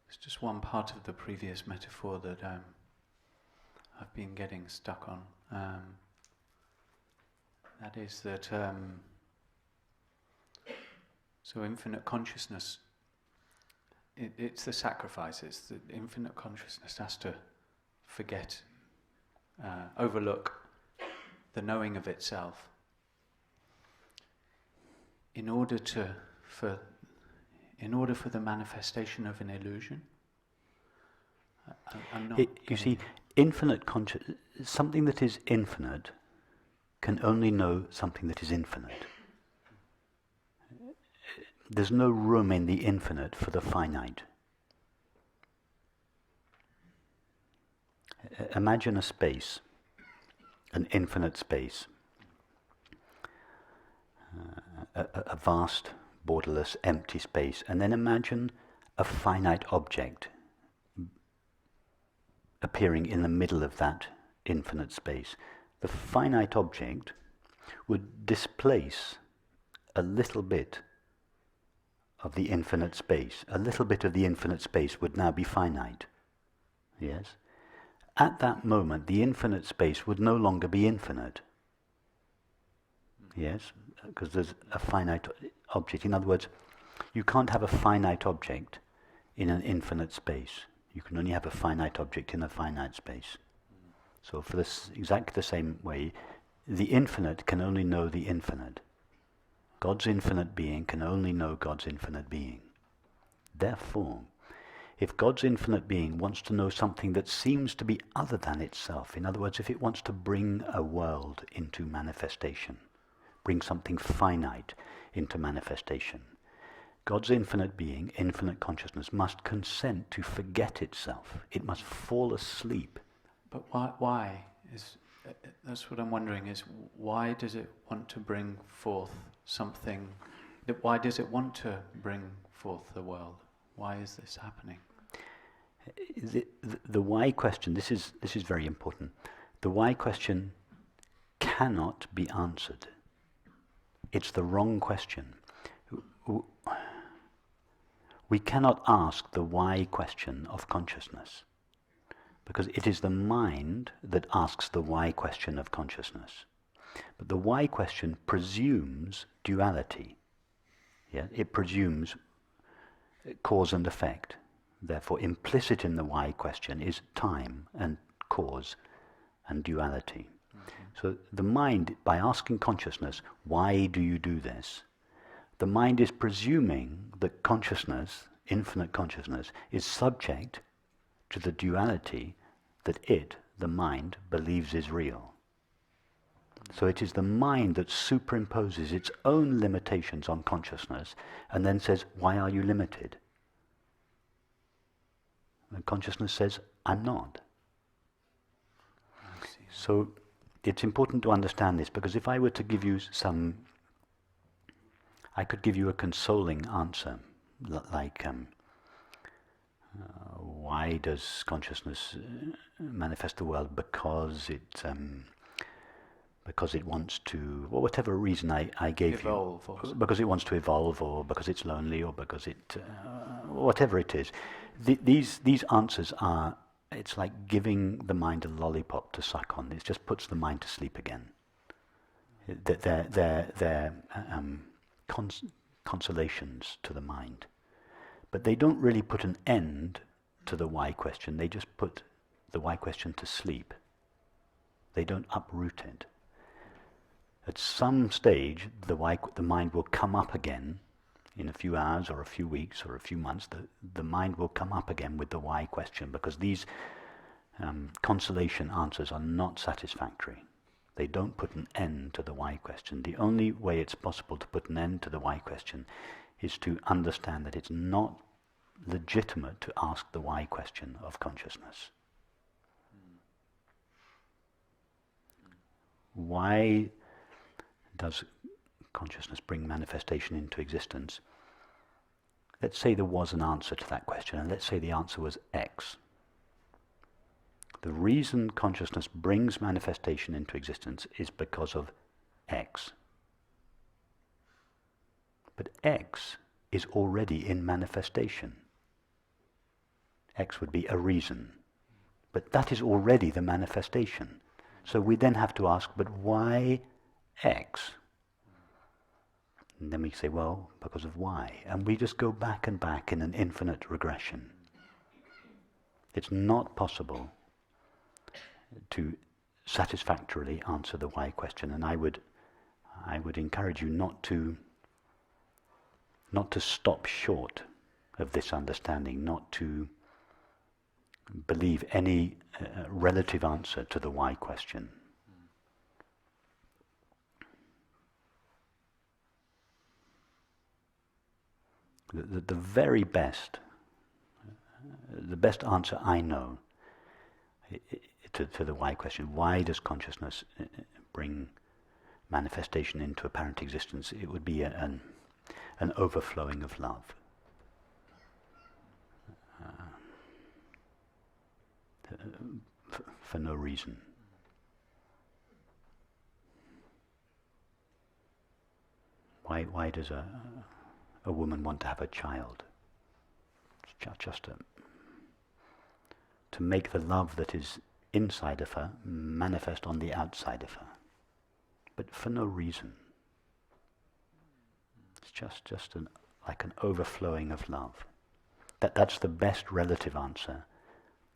It's just one part of the previous metaphor that I've been getting stuck on. That is that, so infinite consciousness, it's the sacrifice. It's the infinite consciousness has to forget, overlook the knowing of itself in order for the manifestation of an illusion. I'm not. You see, infinite something that is infinite can only know something that is infinite. There's no room in the infinite for the finite. Imagine a space, an infinite space, a vast, borderless, empty space, and then imagine a finite object appearing in the middle of that infinite space. The finite object would displace a little bit of the infinite space. A little bit of the infinite space would now be finite. Yes? At that moment, the infinite space would no longer be infinite. Yes? Because there's a finite object. In other words, you can't have a finite object in an infinite space. You can only have a finite object in a finite space. So for this, exactly the same way, the infinite can only know the infinite. God's infinite being can only know God's infinite being. Therefore, if God's infinite being wants to know something that seems to be other than itself, in other words, if it wants to bring a world into manifestation, bring something finite into manifestation, God's infinite being, infinite consciousness, must consent to forget itself. It must fall asleep. But why? That's what I'm wondering, is why does it want to bring forth something? Why does it want to bring forth the world? Why is this happening? The why question, this is very important. The why question cannot be answered. It's the wrong question. We cannot ask the why question of consciousness, because it is the mind that asks the why question of consciousness. But the why question presumes duality. Yeah? It presumes cause and effect. Therefore, implicit in the why question is time and cause and duality. So the mind, by asking consciousness, why do you do this? The mind is presuming that consciousness, infinite consciousness, is subject to the duality that it, the mind, believes is real. So it is the mind that superimposes its own limitations on consciousness and then says, why are you limited? And consciousness says, I'm not. So it's important to understand this, because if I were to give you I could give you a consoling answer, like, why does consciousness manifest the world? Because it wants to, or whatever reason I gave evolve, you. also. Because it wants to evolve, or because it's lonely, or because it, whatever it is. These answers are, it's like giving the mind a lollipop to suck on. It just puts the mind to sleep again. They're consolations to the mind. But they don't really put an end to the why question. They just put the why question to sleep. They don't uproot it. At some stage, the mind will come up again in a few hours or a few weeks or a few months. The mind will come up again with the why question, because these consolation answers are not satisfactory. They don't put an end to the why question. The only way it's possible to put an end to the why question is to understand that it's not legitimate to ask the why question of consciousness. Why does consciousness bring manifestation into existence? Let's say there was an answer to that question, and let's say the answer was X. The reason consciousness brings manifestation into existence is because of X. But X is already in manifestation. X would be a reason. But that is already the manifestation. So we then have to ask, but why X? And then we say, well, because of Y. And we just go back and back in an infinite regression. It's not possible to satisfactorily answer the why question, and I would encourage you not to stop short of this understanding, not to believe any relative answer to the why question. The very best, the best answer I know to the why question, why does consciousness bring manifestation into apparent existence? It would be an overflowing of love. For no reason. Why does a woman want to have a child? It's just to make the love that is inside of her manifest on the outside of her, but for no reason. It's just like an overflowing of love. That's the best relative answer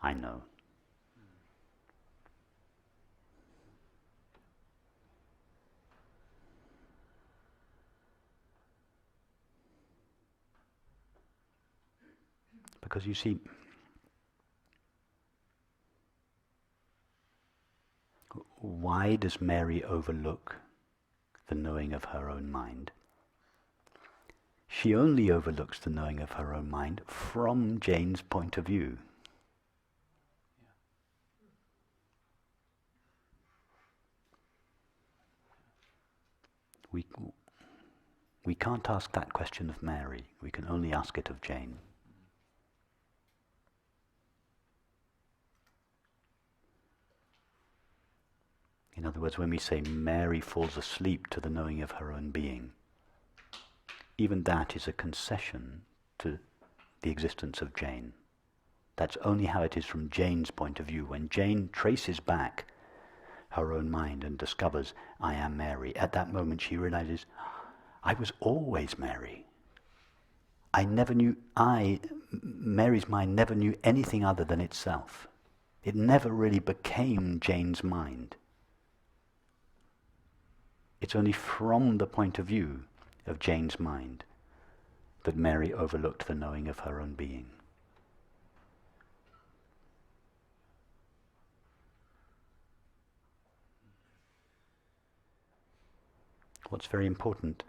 I know. Because you see, why does Mary overlook the knowing of her own mind? She only overlooks the knowing of her own mind from Jane's point of view. We can't ask that question of Mary. We can only ask it of Jane. In other words, when we say Mary falls asleep to the knowing of her own being, even that is a concession to the existence of Jane. That's only how it is from Jane's point of view. When Jane traces back her own mind and discovers, I am Mary, at that moment she realizes, I was always Mary. Mary's mind never knew anything other than itself. It never really became Jane's mind. It's only from the point of view of Jane's mind that Mary overlooked the knowing of her own being. What's very important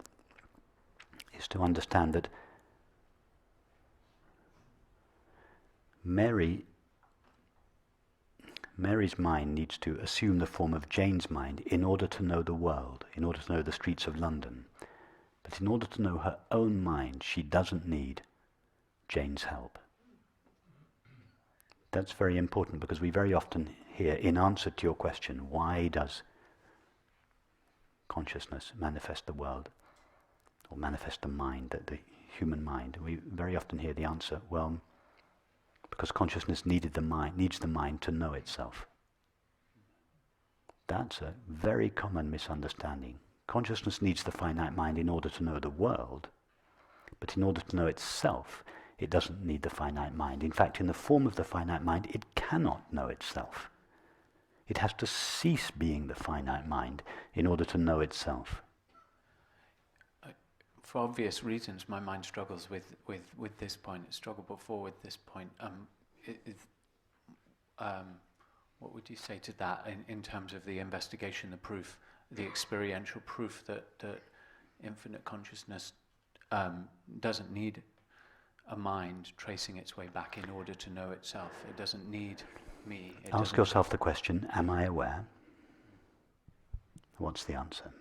is to understand that Mary's mind needs to assume the form of Jane's mind in order to know the world, in order to know the streets of London. But in order to know her own mind, she doesn't need Jane's help. That's very important because we very often hear, in answer to your question, why does consciousness manifest the world, or manifest the mind, the human mind? We very often hear the answer, well, because consciousness needs the mind to know itself. That's a very common misunderstanding. Consciousness needs the finite mind in order to know the world, but in order to know itself, it doesn't need the finite mind. In fact, in the form of the finite mind, it cannot know itself. It has to cease being the finite mind in order to know itself. For obvious reasons, my mind struggles with this point. It struggled before with this point. What would you say to that in terms of the investigation, the proof, the experiential proof that infinite consciousness doesn't need a mind tracing its way back in order to know itself? It doesn't need me. Ask yourself the question, am I aware? What's the answer?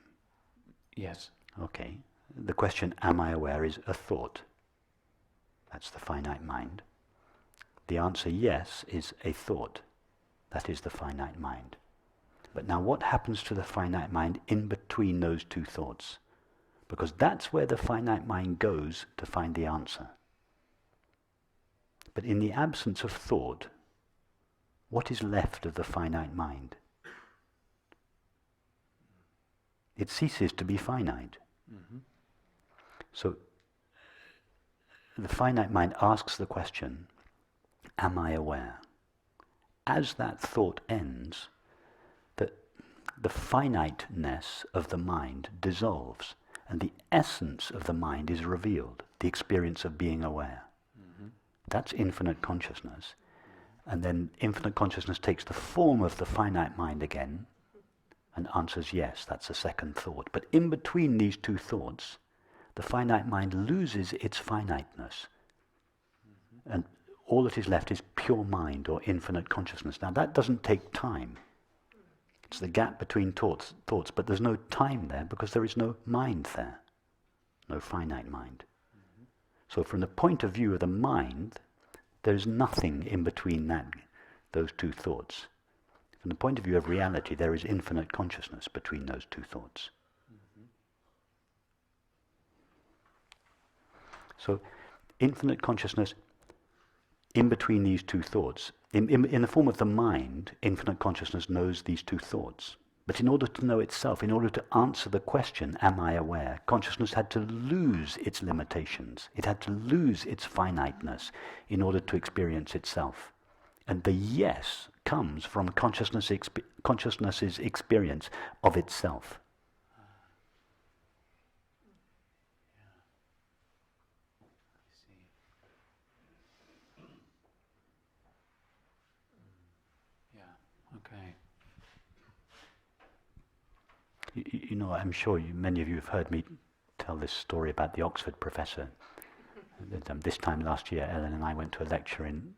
Yes. Okay. The question, am I aware, is a thought. That's the finite mind. The answer, yes, is a thought. That is the finite mind. But now what happens to the finite mind in between those two thoughts? Because that's where the finite mind goes to find the answer. But in the absence of thought, what is left of the finite mind? It ceases to be finite. Mm-hmm. So the finite mind asks the question, am I aware? As that thought ends, the finiteness of the mind dissolves, and the essence of the mind is revealed, the experience of being aware. Mm-hmm. That's infinite consciousness. And then infinite consciousness takes the form of the finite mind again and answers yes, that's a second thought. But in between these two thoughts, the finite mind loses its finiteness. Mm-hmm. And all that is left is pure mind or infinite consciousness. Now that doesn't take time. It's the gap between thoughts, but there's no time there because there is no mind there, no finite mind. Mm-hmm. So from the point of view of the mind, there's nothing in between those two thoughts. From the point of view of reality, there is infinite consciousness between those two thoughts. Mm-hmm. So infinite consciousness in between these two thoughts. In the form of the mind, infinite consciousness knows these two thoughts. But in order to know itself, in order to answer the question, am I aware, consciousness had to lose its limitations. It had to lose its finiteness in order to experience itself. And the yes comes from consciousness's experience of itself. Okay. You know, I'm sure many of you have heard me tell this story about the Oxford professor. This time last year, Ellen and I went to a lecture in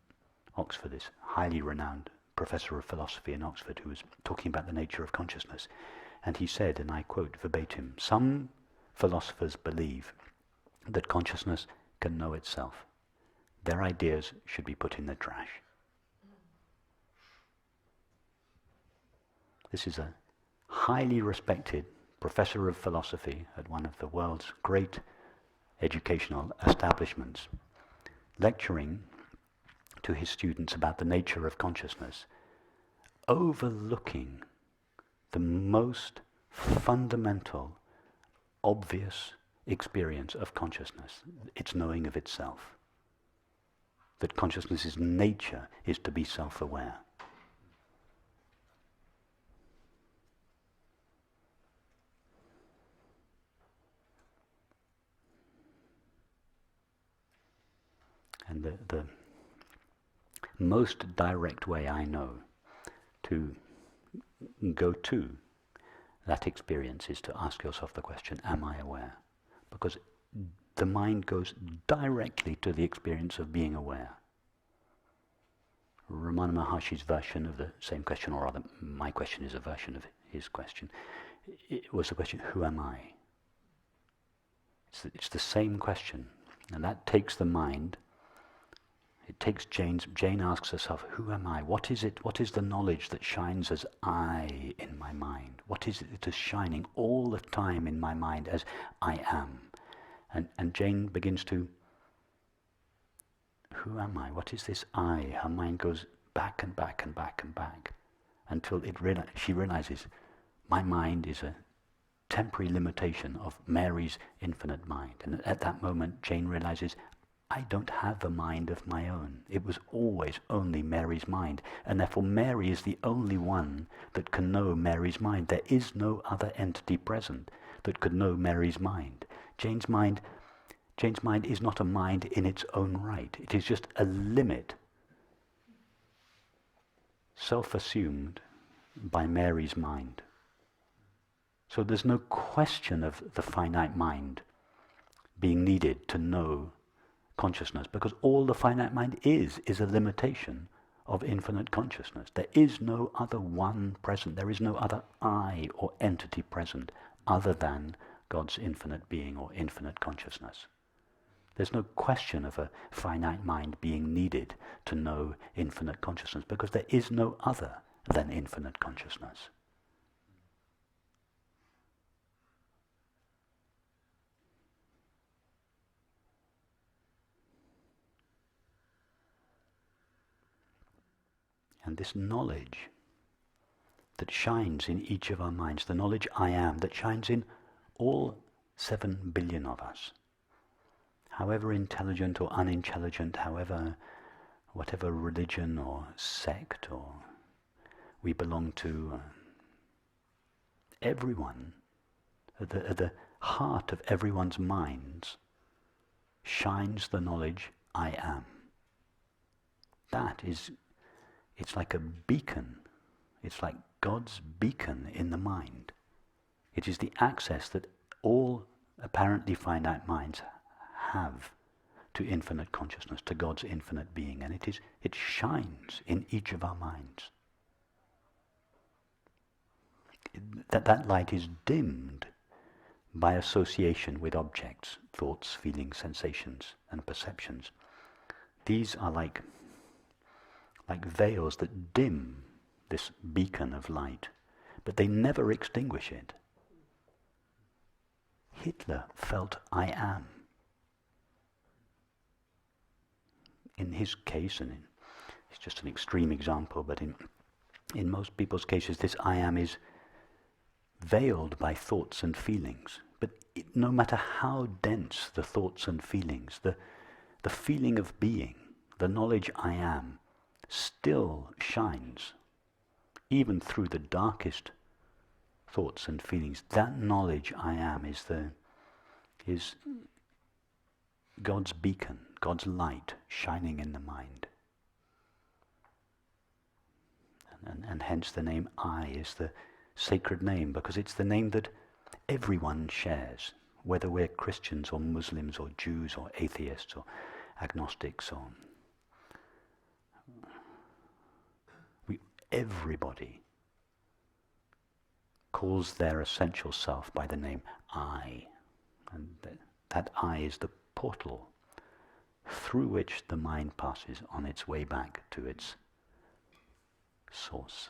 Oxford, this highly renowned professor of philosophy in Oxford, who was talking about the nature of consciousness. And he said, and I quote verbatim, "Some philosophers believe that consciousness can know itself. Their ideas should be put in the trash." This is a highly respected professor of philosophy at one of the world's great educational establishments, lecturing to his students about the nature of consciousness, overlooking the most fundamental, obvious experience of consciousness, its knowing of itself. That consciousness's nature is to be self-aware. And the most direct way I know to go to that experience is to ask yourself the question, am I aware? Because the mind goes directly to the experience of being aware. Ramana Maharshi's version of the same question, or rather my question is a version of his question, it was the question, who am I? It's the same question, and that takes the mind. It takes Jane asks herself, who am I? What is it? What is the knowledge that shines as I in my mind? What is it that is shining all the time in my mind as I am? And Jane begins to, who am I? What is this I? Her mind goes back and back and back and back until she realizes, my mind is a temporary limitation of Mary's infinite mind. And at that moment, Jane realizes, I don't have a mind of my own. It was always only Mary's mind. And therefore Mary is the only one that can know Mary's mind. There is no other entity present that could know Mary's mind. Jane's mind is not a mind in its own right. It is just a limit, self-assumed by Mary's mind. So there's no question of the finite mind being needed to know consciousness, because all the finite mind is a limitation of infinite consciousness. There is no other one present. There is no other I or entity present other than God's infinite being or infinite consciousness. There's no question of a finite mind being needed to know infinite consciousness, because there is no other than infinite consciousness. And this knowledge that shines in each of our minds, the knowledge I am, that shines in all 7 billion of us, however intelligent or unintelligent, whatever religion or sect or we belong to, everyone, at the heart of everyone's minds, shines the knowledge I am. It's like a beacon. It's like God's beacon in the mind. It is the access that all apparently finite minds have to infinite consciousness, to God's infinite being, and it shines in each of our minds. That light is dimmed by association with objects, thoughts, feelings, sensations, and perceptions. These are like veils that dim this beacon of light, but they never extinguish it. Hitler felt I am. In his case, and it's just an extreme example, but in most people's cases this I am is veiled by thoughts and feelings. But no matter how dense the thoughts and feelings, the feeling of being, the knowledge I am, still shines, even through the darkest thoughts and feelings. That knowledge I am is God's beacon, God's light shining in the mind. And hence the name I is the sacred name, because it's the name that everyone shares, whether we're Christians or Muslims or Jews or atheists or agnostics or everybody calls their essential self by the name I. And that I is the portal through which the mind passes on its way back to its source.